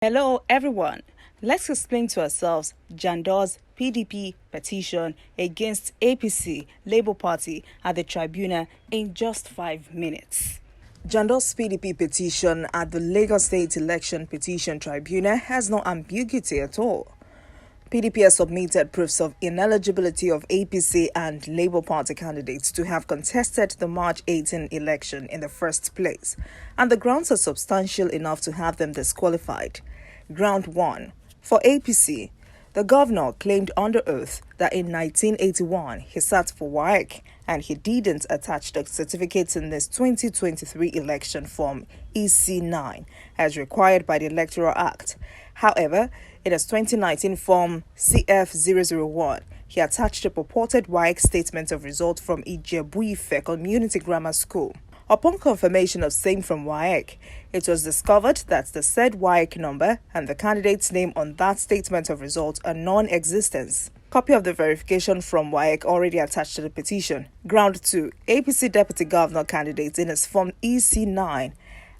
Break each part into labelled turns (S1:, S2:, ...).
S1: Hello everyone, let's explain to ourselves Jandor's PDP petition against APC Labour Party at the tribunal in just 5 minutes. Jandor's PDP petition at the Lagos State Election Petition Tribunal has no ambiguity at all. PDP has submitted proofs of ineligibility of APC and Labour Party candidates to have contested the March 18 election in the first place, and the grounds are substantial enough to have them disqualified. Ground 1. For APC, the governor claimed under oath that in 1981 he sat for WAEC and he didn't attach the certificates in this 2023 election form EC9 as required by the Electoral Act. However, in his 2019 form CF001, he attached a purported WAEC statement of result from Ijebu-Ife Community Grammar School. Upon confirmation of same from WAEC, it was discovered that the said WAEC number and the candidate's name on that statement of result are non-existent. Copy of the verification from WAEC already attached to the petition. Ground 2. APC Deputy Governor candidate in his form EC9.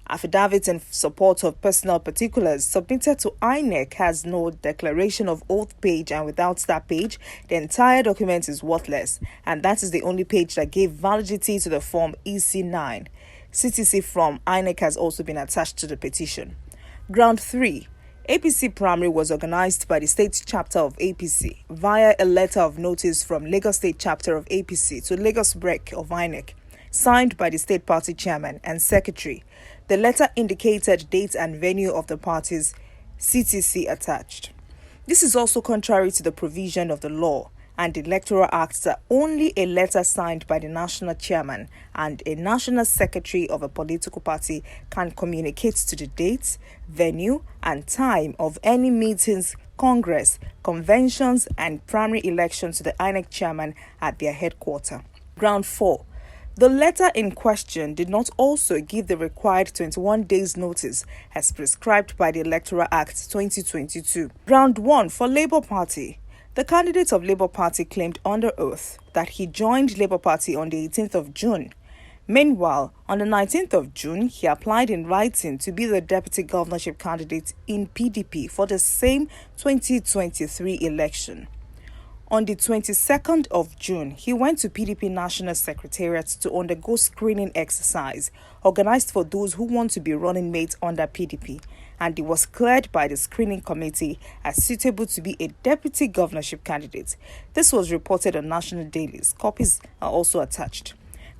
S1: Affidavit in support of personal particulars submitted to INEC has no declaration of oath page, and without that page, the entire document is worthless, and that is the only page that gave validity to the form EC9. CTC from INEC has also been attached to the petition. Ground 3. APC Primary was organized by the state chapter of APC via a letter of notice from Lagos State chapter of APC to Lagos BREC of INEC, signed by the state party chairman and secretary. The letter indicated date and venue of the party's CTC attached. This is also contrary to the provision of the law and the Electoral Act that only a letter signed by the national chairman and a national secretary of a political party can communicate to the date, venue, and time of any meetings, congress, conventions, and primary elections to the INEC chairman at their headquarters. Ground 4. The letter in question did not also give the required 21 days notice as prescribed by the Electoral Act 2022. Ground 1. For Labour Party. The candidate of Labour Party claimed under oath that he joined Labour Party on the 18th of June. Meanwhile, on the 19th of June, he applied in writing to be the deputy governorship candidate in PDP for the same 2023 election. On the 22nd of June, he went to PDP National Secretariat to undergo screening exercise organized for those who want to be running mates under PDP, and he was cleared by the screening committee as suitable to be a deputy governorship candidate. This was reported on national dailies. Copies are also attached.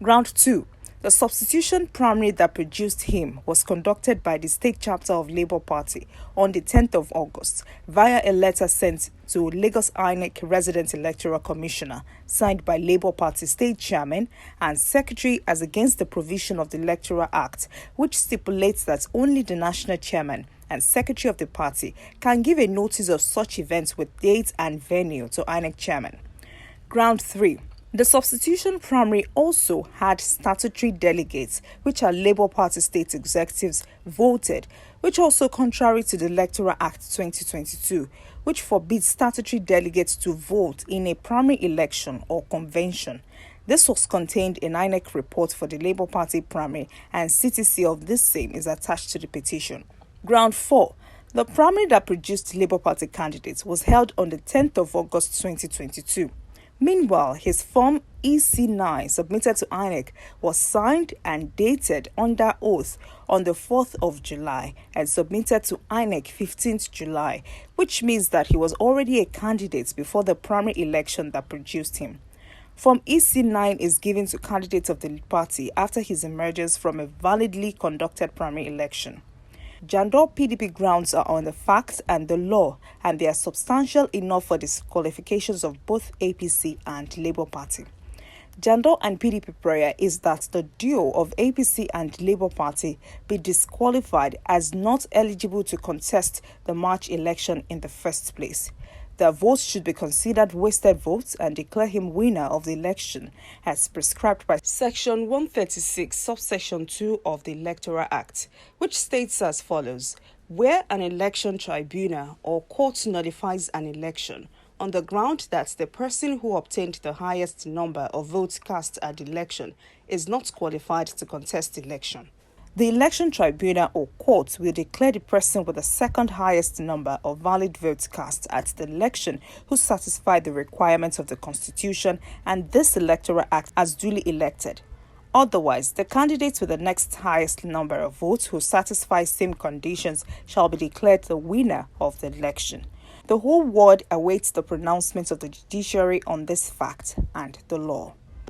S1: Ground 2. The substitution primary that produced him was conducted by the state chapter of Labour Party on the 10th of August via a letter sent to Lagos INEC Resident Electoral Commissioner, signed by Labour Party State Chairman and Secretary as against the provision of the Electoral Act, which stipulates that only the national chairman and secretary of the party can give a notice of such events with date and venue to INEC chairman. Ground 3. The substitution primary also had statutory delegates, which are Labour Party state executives, voted, which also contrary to the Electoral Act 2022, which forbids statutory delegates to vote in a primary election or convention. This was contained in INEC report for the Labour Party primary, and CTC of this same is attached to the petition. Ground 4. The primary that produced Labour Party candidates was held on the 10th of August 2022. Meanwhile, his form EC9 submitted to INEC was signed and dated under oath on the 4th of July and submitted to INEC 15th July, which means that he was already a candidate before the primary election that produced him. Form EC9 is given to candidates of the party after his emergence from a validly conducted primary election. Jandor PDP grounds are on the facts and the law, and they are substantial enough for disqualifications of both APC and Labour Party. Jandor and PDP prayer is that the duo of APC and Labour Party be disqualified as not eligible to contest the March election in the first place. Their votes should be considered wasted votes and declare him winner of the election as prescribed by Section 136, subsection 2 of the Electoral Act, which states as follows: where an election tribunal or court nullifies an election on the ground that the person who obtained the highest number of votes cast at the election is not qualified to contest the election. The election tribunal or court will declare the person with the second highest number of valid votes cast at the election who satisfy the requirements of the Constitution and this Electoral Act as duly elected. Otherwise, the candidates with the next highest number of votes who satisfy same conditions shall be declared the winner of the election. The whole world awaits the pronouncement of the judiciary on this fact and the law.